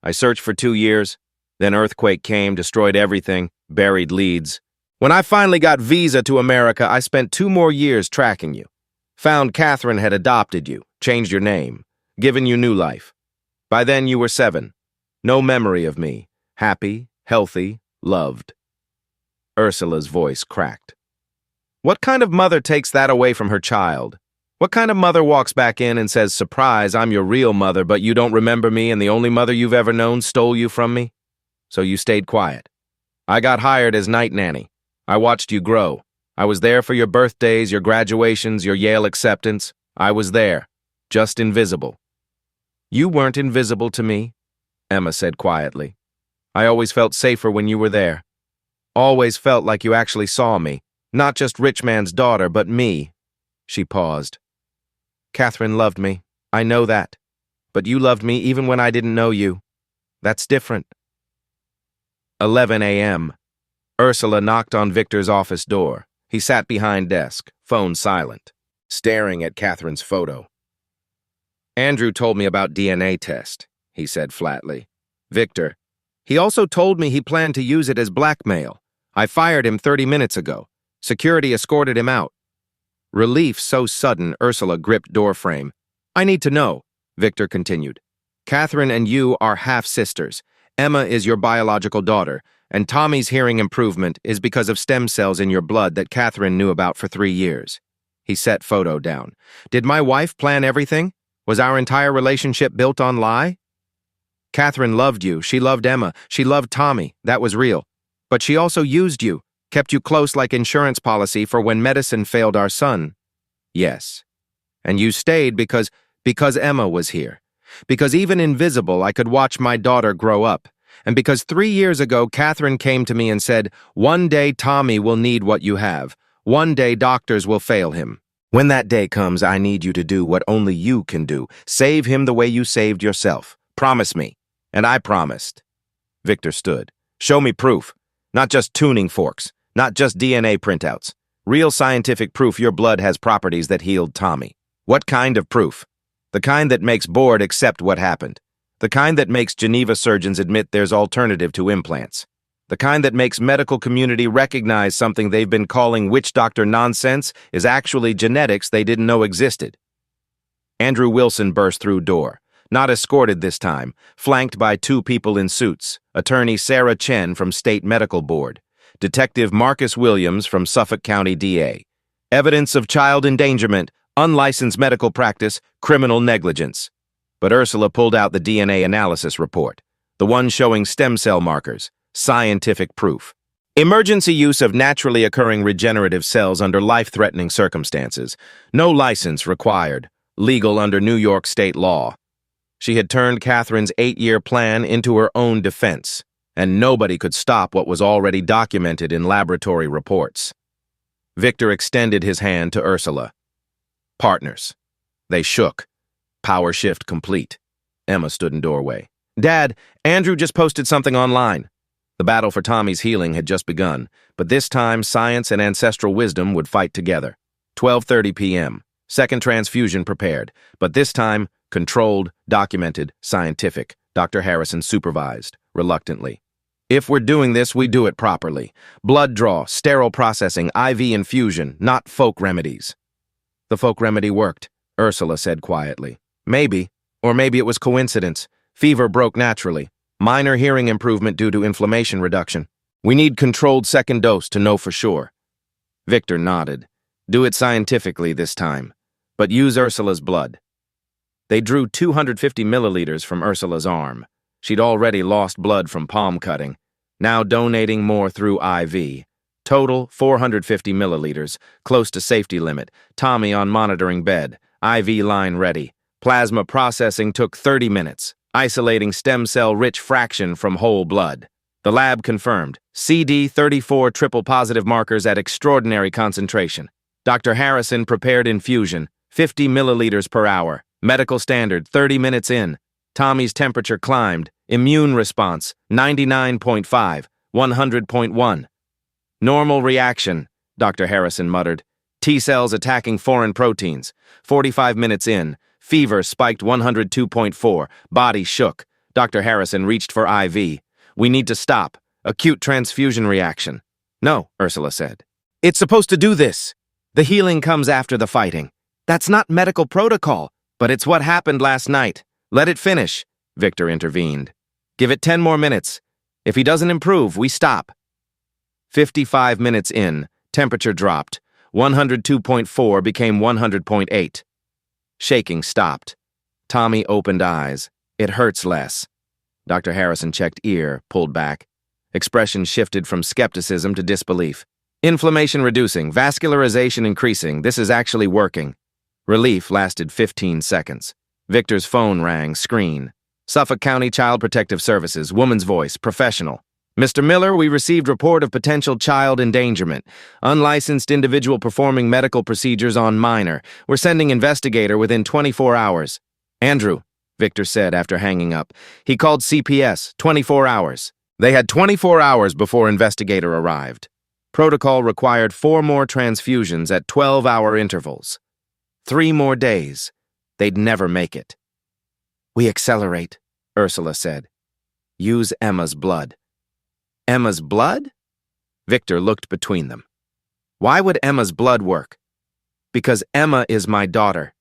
I searched for 2 years. Then earthquake came, destroyed everything, buried leads. When I finally got visa to America, I spent 2 more years tracking you. Found Catherine had adopted you, changed your name, given you new life. By then you were 7. No memory of me. Happy, healthy, loved. Ursula's voice cracked. What kind of mother takes that away from her child? What kind of mother walks back in and says, surprise, I'm your real mother, but you don't remember me and the only mother you've ever known stole you from me? So you stayed quiet. I got hired as night nanny. I watched you grow. I was there for your birthdays, your graduations, your Yale acceptance. I was there, just invisible. You weren't invisible to me, Emma said quietly. I always felt safer when you were there. Always felt like you actually saw me, not just rich man's daughter, but me. She paused. Catherine loved me. I know that. But you loved me even when I didn't know you. That's different. 11 a.m. Ursula knocked on Victor's office door. He sat behind desk, phone silent, staring at Catherine's photo. Andrew told me about DNA test, he said flatly. Victor, he also told me he planned to use it as blackmail. I fired him 30 minutes ago. Security escorted him out. Relief so sudden, Ursula gripped doorframe. I need to know, Victor continued. Catherine and you are half-sisters. Emma is your biological daughter, and Tommy's hearing improvement is because of stem cells in your blood that Catherine knew about for 3 years. He set photo down. Did my wife plan everything? Was our entire relationship built on lie? Catherine loved you, she loved Emma, she loved Tommy, that was real. But she also used you, kept you close like insurance policy for when medicine failed our son. Yes. And you stayed because Emma was here. Because even invisible, I could watch my daughter grow up. And because 3 years ago, Catherine came to me and said, one day Tommy will need what you have. One day doctors will fail him. When that day comes, I need you to do what only you can do. Save him the way you saved yourself. Promise me. And I promised. Victor stood. Show me proof. Not just tuning forks. Not just DNA printouts. Real scientific proof your blood has properties that healed Tommy. What kind of proof? The kind that makes board accept what happened. The kind that makes Geneva surgeons admit there's alternative to implants. The kind that makes medical community recognize something they've been calling witch doctor nonsense is actually genetics they didn't know existed. Andrew Wilson burst through door, not escorted this time, flanked by 2 people in suits, attorney Sarah Chen from State Medical Board, Detective Marcus Williams from Suffolk County DA. Evidence of child endangerment, unlicensed medical practice, criminal negligence. But Ursula pulled out the DNA analysis report, the one showing stem cell markers, scientific proof. Emergency use of naturally occurring regenerative cells under life-threatening circumstances. No license required, legal under New York state law. She had turned Catherine's 8-year plan into her own defense, and nobody could stop what was already documented in laboratory reports. Victor extended his hand to Ursula. Partners. They shook. Power shift complete. Emma stood in doorway. Dad, Andrew just posted something online. The battle for Tommy's healing had just begun, but this time science and ancestral wisdom would fight together. 12:30 p.m. Second transfusion prepared, but this time controlled, documented, scientific. Dr. Harrison supervised, reluctantly. If we're doing this, we do it properly. Blood draw, sterile processing, IV infusion, not folk remedies. The folk remedy worked, Ursula said quietly. Maybe, or maybe it was coincidence. Fever broke naturally. Minor hearing improvement due to inflammation reduction. We need controlled second dose to know for sure. Victor nodded. Do it scientifically this time, but use Ursula's blood. They drew 250 milliliters from Ursula's arm. She'd already lost blood from palm cutting, now donating more through IV. Total 450 milliliters, close to safety limit. Tommy on monitoring bed, IV line ready. Plasma processing took 30 minutes, isolating stem cell-rich fraction from whole blood. The lab confirmed, CD34 triple positive markers at extraordinary concentration. Dr. Harrison prepared infusion, 50 milliliters per hour. Medical standard, 30 minutes in. Tommy's temperature climbed. Immune response, 99.5, 100.1. Normal reaction, Dr. Harrison muttered. T-cells attacking foreign proteins. 45 minutes in. Fever spiked 102.4. Body shook. Dr. Harrison reached for IV. We need to stop. Acute transfusion reaction. No, Ursula said. It's supposed to do this. The healing comes after the fighting. That's not medical protocol, but it's what happened last night. Let it finish, Victor intervened. Give it 10 more minutes. If he doesn't improve, we stop. 55 minutes in, temperature dropped. 102.4 became 100.8. Shaking stopped. Tommy opened eyes. It hurts less. Dr. Harrison checked ear, pulled back. Expression shifted from skepticism to disbelief. Inflammation reducing, vascularization increasing. This is actually working. Relief lasted 15 seconds. Victor's phone rang, screen. Suffolk County Child Protective Services, woman's voice, professional. Mr. Miller, we received report of potential child endangerment. Unlicensed individual performing medical procedures on minor. We're sending investigator within 24 hours. Andrew, Victor said after hanging up. He called CPS, 24 hours. They had 24 hours before investigator arrived. Protocol required 4 more transfusions at 12-hour intervals. 3 more days. They'd never make it. We accelerate, Ursula said. Use Emma's blood. Emma's blood? Victor looked between them. Why would Emma's blood work? Because Emma is my daughter.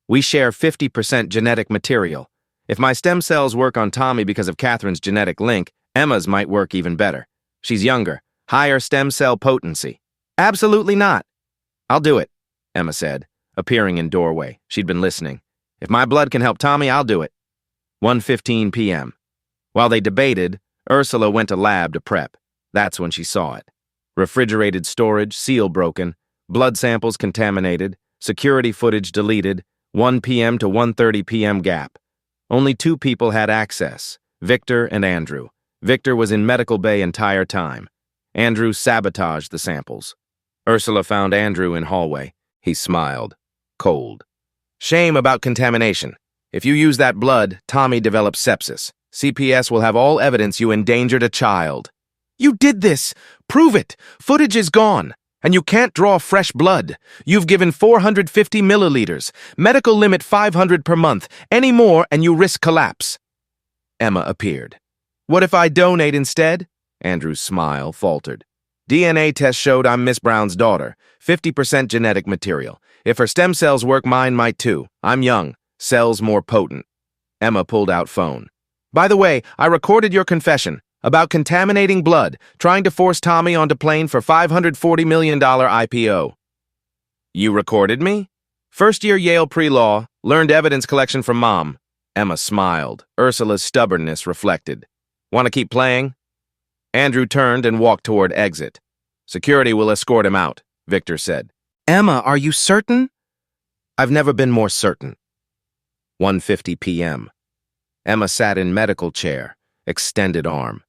We share 50% genetic material. If my stem cells work on Tommy because of Catherine's genetic link, Emma's might work even better. She's younger, higher stem cell potency. Absolutely not. I'll do it, Emma said, appearing in doorway. She'd been listening. If my blood can help Tommy, I'll do it. 1:15 p.m. While they debated, Ursula went to lab to prep. That's when she saw it. Refrigerated storage, seal broken, blood samples contaminated, security footage deleted, 1 p.m. to 1:30 p.m. gap. Only 2 people had access, Victor and Andrew. Victor was in medical bay entire time. Andrew sabotaged the samples. Ursula found Andrew in hallway. He smiled. Cold. Shame about contamination. If you use that blood, Tommy develops sepsis. CPS will have all evidence you endangered a child. You did this! Prove it! Footage is gone! And you can't draw fresh blood. You've given 450 milliliters. Medical limit 500 per month. Any more and you risk collapse. Emma appeared. What if I donate instead? Andrew's smile faltered. DNA test showed I'm Miss Brown's daughter. 50% genetic material. If her stem cells work, mine might too. I'm young. Cells more potent. Emma pulled out phone. By the way, I recorded your confession about contaminating blood, trying to force Tommy onto plane for $540 million IPO. You recorded me? First-year Yale pre-law, learned evidence collection from Mom. Emma smiled. Ursula's stubbornness reflected. Want to keep playing? Andrew turned and walked toward exit. Security will escort him out, Victor said. Emma, are you certain? I've never been more certain. 1:50 p.m. Emma sat in medical chair, extended arm.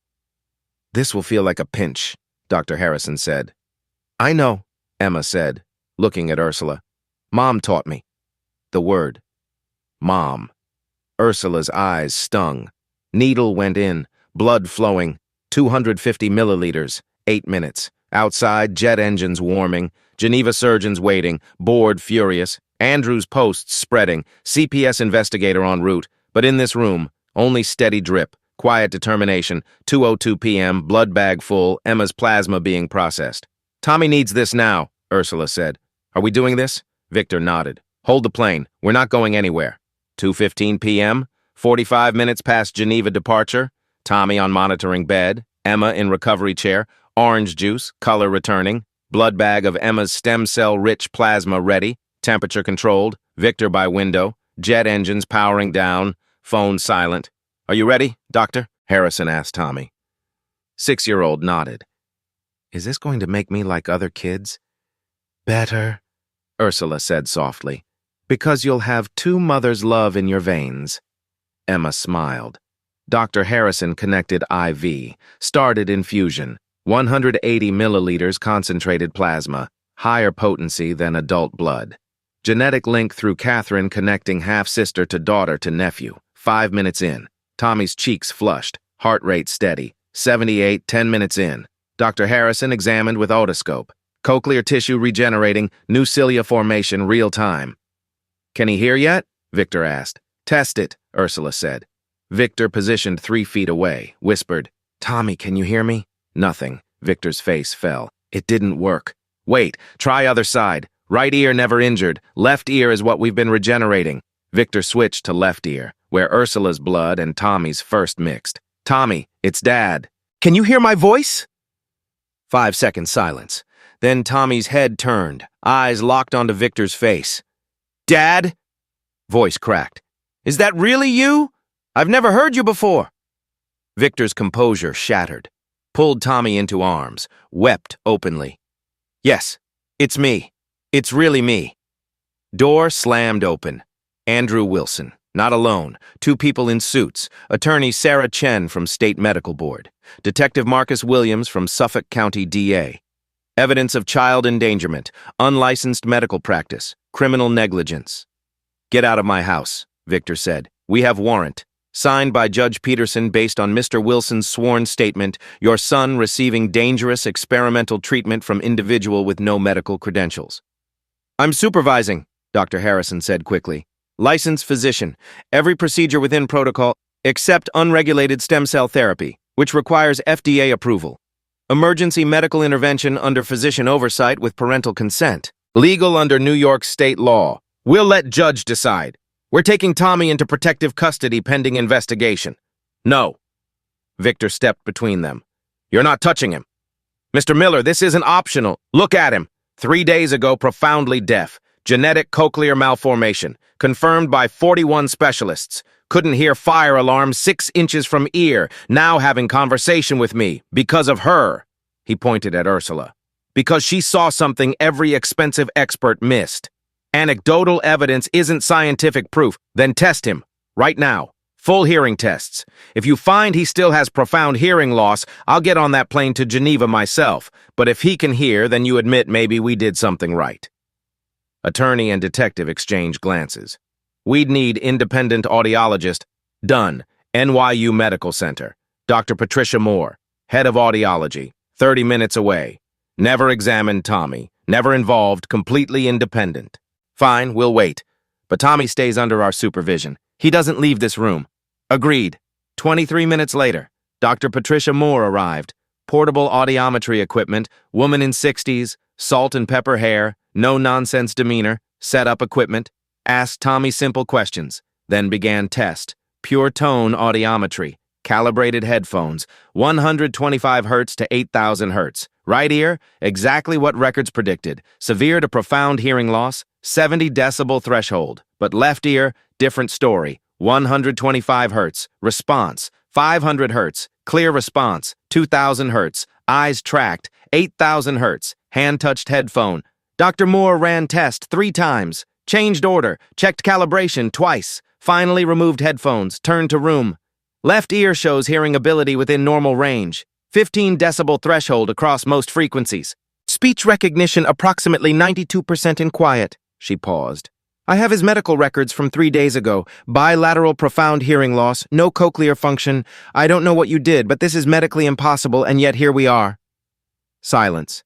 This will feel like a pinch, Dr. Harrison said. I know, Emma said, looking at Ursula. Mom taught me. The word. Mom. Ursula's eyes stung. Needle went in, blood flowing, 250 milliliters, 8 minutes. Outside, jet engines warming, Geneva surgeons waiting, bored, furious, Andrew's posts spreading, CPS investigator en route, but in this room, only steady drip, quiet determination, 2:02 p.m., blood bag full, Emma's plasma being processed. Tommy needs this now, Ursula said. Are we doing this? Victor nodded. Hold the plane. We're not going anywhere. 2:15 p.m., 45 minutes past Geneva departure, Tommy on monitoring bed, Emma in recovery chair, orange juice, color returning, blood bag of Emma's stem cell-rich plasma ready, temperature controlled, Victor by window, jet engines powering down, phone silent. Are you ready, doctor? Harrison asked Tommy. 6-year-old nodded. Is this going to make me like other kids? Better, Ursula said softly, because you'll have 2 mothers' love in your veins. Emma smiled. Dr. Harrison connected IV, started infusion, 180 milliliters concentrated plasma, higher potency than adult blood. Genetic link through Catherine connecting half-sister to daughter to nephew, 5 minutes in. Tommy's cheeks flushed, heart rate steady, 78, 10 minutes in. Dr. Harrison examined with otoscope. Cochlear tissue regenerating, new cilia formation real time. Can he hear yet? Victor asked. Test it, Ursula said. Victor positioned 3 feet away, whispered, Tommy, can you hear me? Nothing. Victor's face fell. It didn't work. Wait, try other side. Right ear never injured. Left ear is what we've been regenerating. Victor switched to left ear, where Ursula's blood and Tommy's first mixed. Tommy, it's Dad. Can you hear my voice? 5-second silence. Then Tommy's head turned, eyes locked onto Victor's face. Dad? Voice cracked. Is that really you? I've never heard you before. Victor's composure shattered, pulled Tommy into arms, wept openly. Yes, it's me. It's really me. Door slammed open. Andrew Wilson, not alone, 2 people in suits, attorney Sarah Chen from State Medical Board, Detective Marcus Williams from Suffolk County DA. Evidence of child endangerment, unlicensed medical practice, criminal negligence. Get out of my house, Victor said. We have warrant. Signed by Judge Peterson based on Mr. Wilson's sworn statement, your son receiving dangerous experimental treatment from individual with no medical credentials. I'm supervising, Dr. Harrison said quickly. Licensed physician. Every procedure within protocol, except unregulated stem cell therapy, which requires FDA approval. Emergency medical intervention under physician oversight with parental consent. Legal under New York state law. We'll let judge decide. We're taking Tommy into protective custody pending investigation. No. Victor stepped between them. You're not touching him. Mr. Miller, this isn't optional. Look at him. 3 days ago, profoundly deaf. Genetic cochlear malformation. Confirmed by 41 specialists. Couldn't hear fire alarms 6 inches from ear, now having conversation with me, because of her. He pointed at Ursula. Because she saw something every expensive expert missed. Anecdotal evidence isn't scientific proof. Then test him, right now. Full hearing tests. If you find he still has profound hearing loss, I'll get on that plane to Geneva myself. But if he can hear, then you admit maybe we did something right. Attorney and detective exchange glances. We'd need independent audiologist. Done. NYU Medical Center. Dr. Patricia Moore, head of audiology. 30 minutes away. Never examined Tommy. Never involved. Completely independent. Fine, we'll wait. But Tommy stays under our supervision. He doesn't leave this room. Agreed. 23 minutes later, Dr. Patricia Moore arrived. Portable audiometry equipment, woman in 60s, salt and pepper hair, no-nonsense demeanor, set-up equipment. Asked Tommy simple questions. Then began test. Pure tone audiometry. Calibrated headphones. 125 hertz to 8,000 hertz. Right ear, exactly what records predicted. Severe to profound hearing loss, 70 decibel threshold. But left ear, different story. 125 hertz. Response, 500 hertz. Clear response, 2,000 hertz. Eyes tracked, 8,000 hertz. Hand-touched headphone. Dr. Moore ran test 3 times. Changed order, checked calibration twice. Finally removed headphones, turned to room. Left ear shows hearing ability within normal range. 15 decibel threshold across most frequencies. Speech recognition approximately 92% in quiet. She paused. I have his medical records from 3 days ago. Bilateral profound hearing loss, no cochlear function. I don't know what you did, but this is medically impossible, and yet here we are. Silence.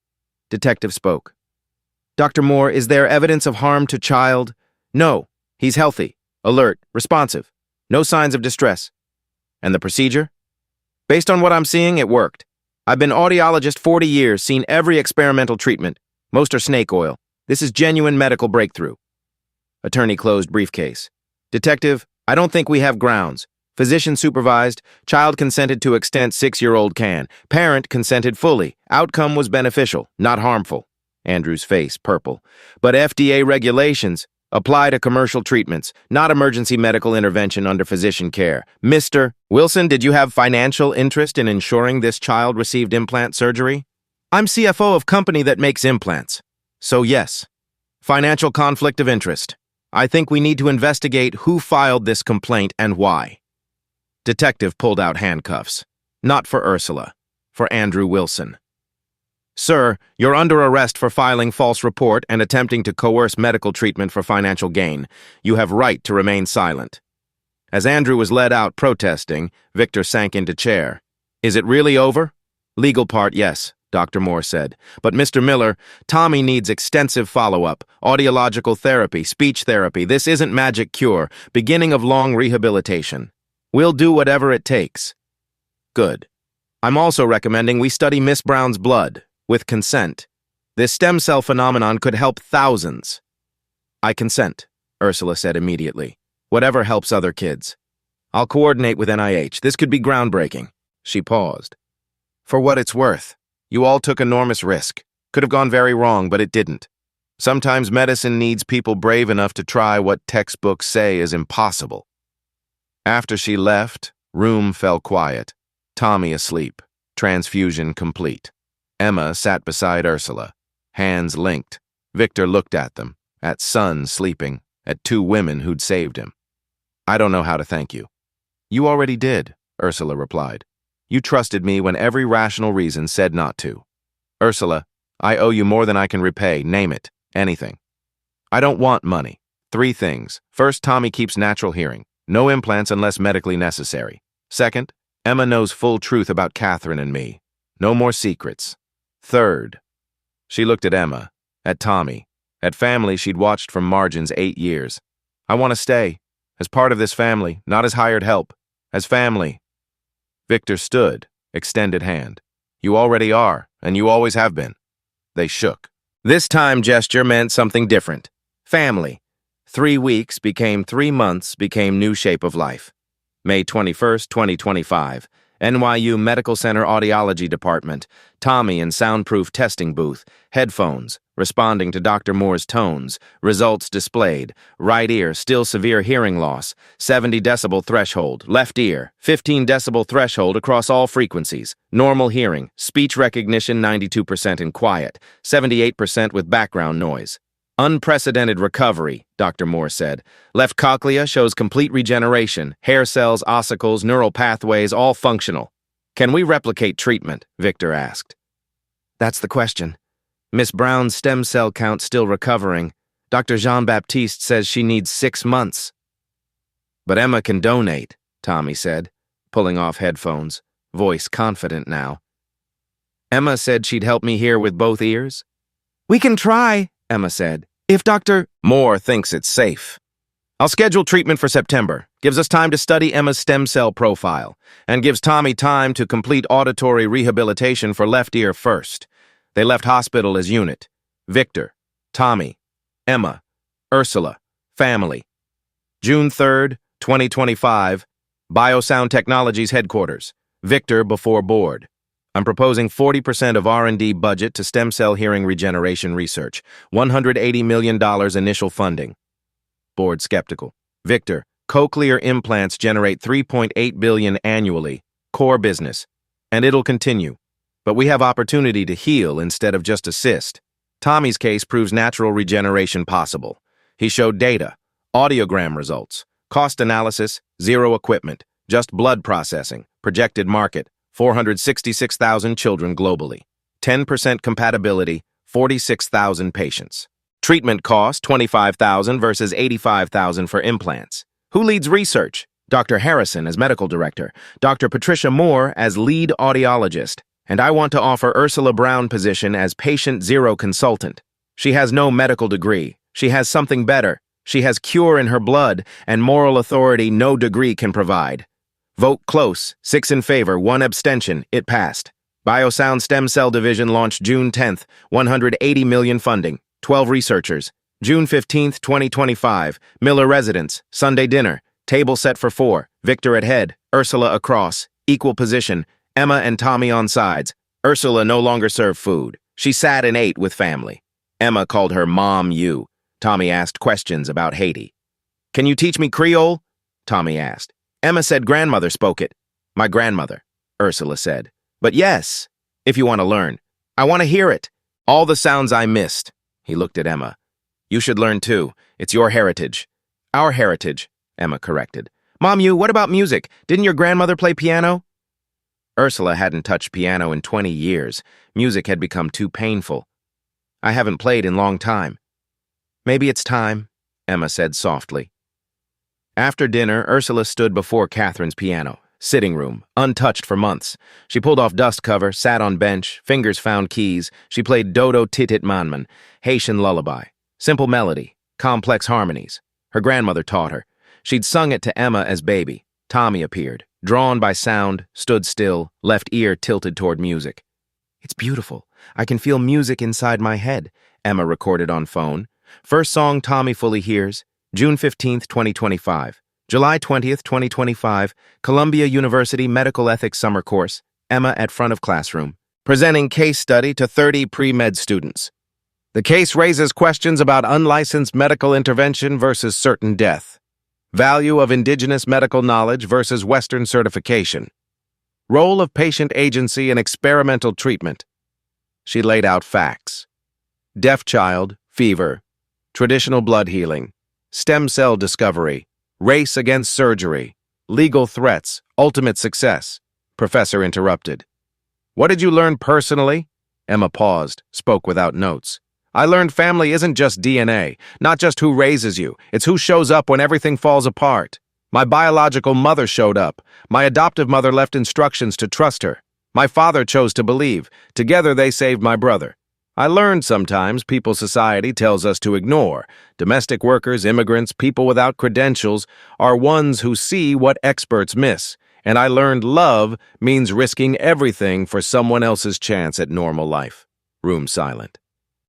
Detective spoke. Dr. Moore, is there evidence of harm to child? No. He's healthy, alert, responsive. No signs of distress. And the procedure? Based on what I'm seeing, it worked. I've been audiologist 40 years, seen every experimental treatment. Most are snake oil. This is genuine medical breakthrough. Attorney closed briefcase. Detective, I don't think we have grounds. Physician supervised. Child consented to extent 6-year-old can. Parent consented fully. Outcome was beneficial, not harmful. Andrew's face purple. But FDA regulations apply to commercial treatments, not emergency medical intervention under physician care. Mr. Wilson, did you have financial interest in ensuring this child received implant surgery? I'm CFO of company that makes implants. So yes. Financial conflict of interest. I think we need to investigate who filed this complaint and why. Detective pulled out handcuffs. Not for Ursula. For Andrew Wilson. Sir, you're under arrest for filing false report and attempting to coerce medical treatment for financial gain. You have right to remain silent. As Andrew was led out protesting, Victor sank into chair. Is it really over? Legal part, yes, Dr. Moore said. But Mr. Miller, Tommy needs extensive follow-up, audiological therapy, speech therapy. This isn't magic cure, beginning of long rehabilitation. We'll do whatever it takes. Good. I'm also recommending we study Miss Brown's blood. With consent. This stem cell phenomenon could help thousands. I consent, Ursula said immediately. Whatever helps other kids. I'll coordinate with NIH. This could be groundbreaking. She paused. For what it's worth, you all took enormous risk. Could have gone very wrong, but it didn't. Sometimes medicine needs people brave enough to try what textbooks say is impossible. After she left, room fell quiet. Tommy asleep. Transfusion complete. Emma sat beside Ursula, hands linked. Victor looked at them, at son sleeping, at 2 women who'd saved him. I don't know how to thank you. You already did, Ursula replied. You trusted me when every rational reason said not to. Ursula, I owe you more than I can repay, name it, anything. I don't want money. 3 things. First, Tommy keeps natural hearing. No implants unless medically necessary. Second, Emma knows full truth about Catherine and me. No more secrets. Third, she looked at Emma, at Tommy, at family she'd watched from margins 8 years. I want to stay, as part of this family, not as hired help, as family. Victor stood, extended hand. You already are, and you always have been. They shook. This time gesture meant something different. Family. 3 weeks became 3 months, became new shape of life. May 21st, 2025. NYU Medical Center Audiology Department. Tommy in soundproof testing booth. Headphones. Responding to Dr. Moore's tones. Results displayed. Right ear, still severe hearing loss. 70 decibel threshold. Left ear, 15 decibel threshold across all frequencies. Normal hearing. Speech recognition 92% in quiet. 78% with background noise. Unprecedented recovery, Dr. Moore said. Left cochlea shows complete regeneration. Hair cells, ossicles, neural pathways, all functional. Can we replicate treatment? Victor asked. That's the question. Miss Brown's stem cell count still recovering. Dr. Jean-Baptiste says she needs 6 months. But Emma can donate, Tommy said, pulling off headphones, voice confident now. Emma said she'd help me hear with both ears. We can try, Emma said. If Dr. Moore thinks it's safe. I'll schedule treatment for September. Gives us time to study Emma's stem cell profile, and gives Tommy time to complete auditory rehabilitation for left ear first. They left hospital as unit. Victor, Tommy, Emma, Ursula, family. June 3rd, 2025, Biosound Technologies headquarters. Victor before board. I'm proposing 40% of R&D budget to stem cell hearing regeneration research. $180 million initial funding. Board skeptical. Victor, cochlear implants generate $3.8 billion annually. Core business. And it'll continue. But we have opportunity to heal instead of just assist. Tommy's case proves natural regeneration possible. He showed data, audiogram results, cost analysis, zero equipment, just blood processing, projected market, 466,000 children globally. 10% compatibility, 46,000 patients. Treatment cost, $25,000 versus $85,000 for implants. Who leads research? Dr. Harrison as medical director, Dr. Patricia Moore as lead audiologist, and I want to offer Ursula Brown position as patient zero consultant. She has no medical degree. She has something better. She has cure in her blood and moral authority no degree can provide. Vote close, 6 in favor, 1 abstention, it passed. Biosound Stem Cell Division launched June 10th, $180 million funding, 12 researchers. June 15th, 2025, Miller residence, Sunday dinner, table set for 4, Victor at head, Ursula across, equal position, Emma and Tommy on sides. Ursula no longer served food. She sat and ate with family. Emma called her Mom You. Tommy asked questions about Haiti. Can you teach me Creole? Tommy asked. Emma said grandmother spoke it. My grandmother, Ursula said. But yes, if you want to learn. I want to hear it. All the sounds I missed. He looked at Emma. You should learn too. It's your heritage. Our heritage, Emma corrected. Mom, what about music? Didn't your grandmother play piano? Ursula hadn't touched piano in 20 years. Music had become too painful. I haven't played in a long time. Maybe it's time, Emma said softly. After dinner, Ursula stood before Catherine's piano, sitting room, untouched for months. She pulled off dust cover, sat on bench, fingers found keys. She played Dodo Titit Manman, Haitian lullaby. Simple melody, complex harmonies. Her grandmother taught her. She'd sung it to Emma as baby. Tommy appeared, drawn by sound, stood still, left ear tilted toward music. It's beautiful. I can feel music inside my head, Emma recorded on phone. First song Tommy fully hears, June 15th, 2025. July 20th, 2025, Columbia University Medical Ethics Summer Course, Emma at front of classroom, presenting case study to 30 pre-med students. The case raises questions about unlicensed medical intervention versus certain death, value of indigenous medical knowledge versus Western certification, role of patient agency in experimental treatment. She laid out facts. Deaf child, fever, traditional blood healing, stem cell discovery, race against surgery, legal threats, ultimate success. Professor interrupted. What did you learn personally? Emma paused, spoke without notes. I learned family isn't just DNA, not just who raises you, it's who shows up when everything falls apart. My biological mother showed up. My adoptive mother left instructions to trust her. My father chose to believe. Together they saved my brother. I learned sometimes people society tells us to ignore. Domestic workers, immigrants, people without credentials are ones who see what experts miss. And I learned love means risking everything for someone else's chance at normal life. Room silent.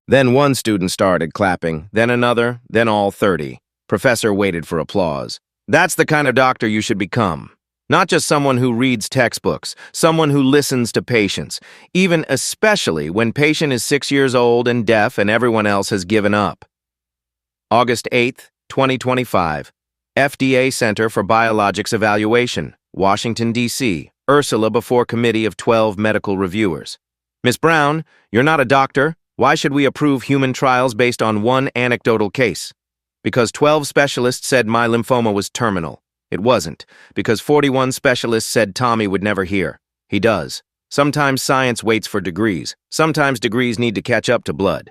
Then one student started clapping, then another, then all 30. Professor waited for applause. That's the kind of doctor you should become. Not just someone who reads textbooks, someone who listens to patients, even especially when patient is 6 years old and deaf and everyone else has given up. August 8th, 2025. FDA Center for Biologics Evaluation, Washington, D.C. Ursula before committee of 12 medical reviewers. Ms. Brown, you're not a doctor. Why should we approve human trials based on one anecdotal case? Because 12 specialists said my lymphoma was terminal. It wasn't, because 41 specialists said Tommy would never hear. He does. Sometimes science waits for degrees. Sometimes degrees need to catch up to blood.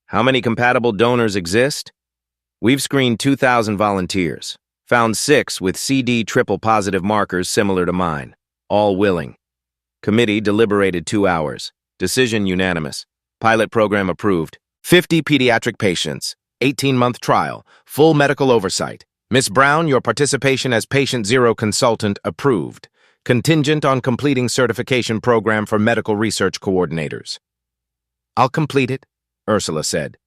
How many compatible donors exist? We've screened 2,000 volunteers, found 6 with CD triple positive markers similar to mine, all willing. Committee deliberated 2 hours. Decision unanimous. Pilot program approved. 50 pediatric patients. 18-month trial. Full medical oversight. Ms. Brown, your participation as Patient Zero consultant approved. Contingent on completing certification program for medical research coordinators. I'll complete it, Ursula said.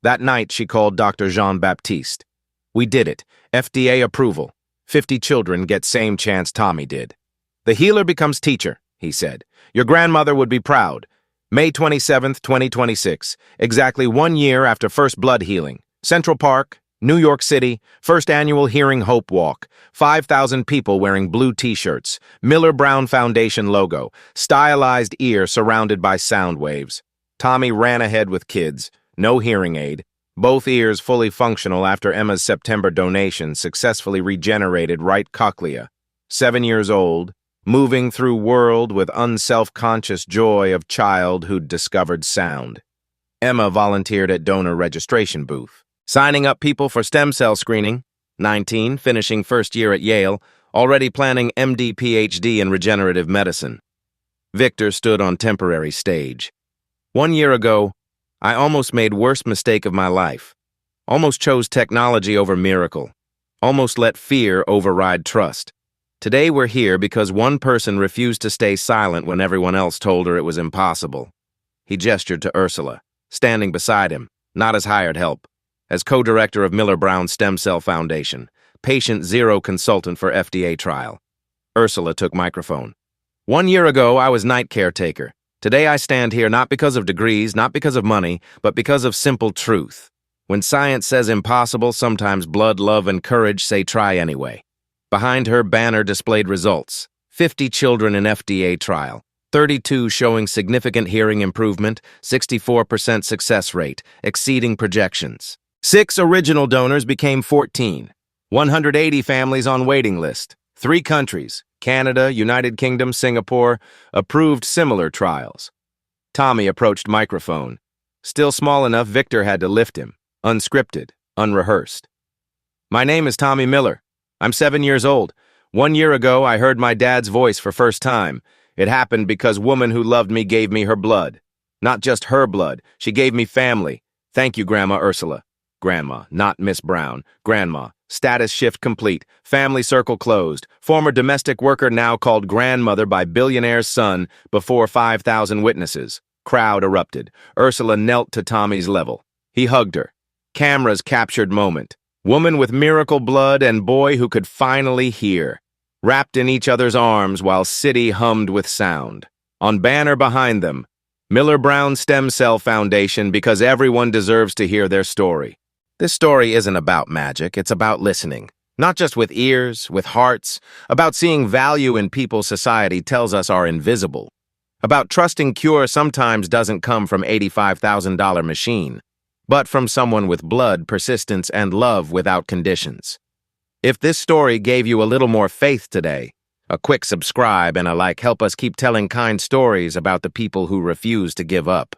That night, she called Dr. Jean-Baptiste. We did it. FDA approval. 50 children get same chance Tommy did. The healer becomes teacher, he said. Your grandmother would be proud. May 27th, 2026, exactly 1 year after first blood healing. Central Park, New York City, first annual Hearing Hope Walk, 5,000 people wearing blue t-shirts, Miller Brown Foundation logo, stylized ear surrounded by sound waves. Tommy ran ahead with kids, no hearing aid, both ears fully functional after Emma's September donation successfully regenerated right cochlea. 7 years old, moving through world with unself-conscious joy of child who'd discovered sound. Emma volunteered at donor registration booth. Signing up people for stem cell screening, 19, finishing first year at Yale, already planning MD PhD in regenerative medicine. Victor stood on temporary stage. 1 year ago, I almost made worst mistake of my life. Almost chose technology over miracle. Almost let fear override trust. Today we're here because one person refused to stay silent when everyone else told her it was impossible. He gestured to Ursula, standing beside him, not as hired help. As co-director of Miller Brown Stem Cell Foundation, Patient Zero consultant for FDA trial. Ursula took microphone. 1 year ago, I was night caretaker. Today I stand here not because of degrees, not because of money, but because of simple truth. When science says impossible, sometimes blood, love, and courage say try anyway. Behind her banner displayed results. 50 children in FDA trial. 32 showing significant hearing improvement, 64% success rate, exceeding projections. 6 original donors became 14. 180 families on waiting list. 3 countries, Canada, United Kingdom, Singapore, approved similar trials. Tommy approached microphone. Still small enough, Victor had to lift him. Unscripted, unrehearsed. My name is Tommy Miller. I'm 7 years old. 1 year ago, I heard my dad's voice for first time. It happened because woman who loved me gave me her blood. Not just her blood, she gave me family. Thank you, Grandma Ursula. Grandma, not Miss Brown. Grandma. Status shift complete. Family circle closed. Former domestic worker now called grandmother by billionaire's son before 5,000 witnesses. Crowd erupted. Ursula knelt to Tommy's level. He hugged her. Cameras captured moment. Woman with miracle blood and boy who could finally hear. Wrapped in each other's arms while city hummed with sound. On banner behind them, Miller Brown Stem Cell Foundation, because everyone deserves to hear their story. This story isn't about magic, it's about listening. Not just with ears, with hearts, about seeing value in people society tells us are invisible. About trusting cure sometimes doesn't come from $85,000 machine, but from someone with blood, persistence, and love without conditions. If this story gave you a little more faith today, a quick subscribe and a like help us keep telling kind stories about the people who refuse to give up.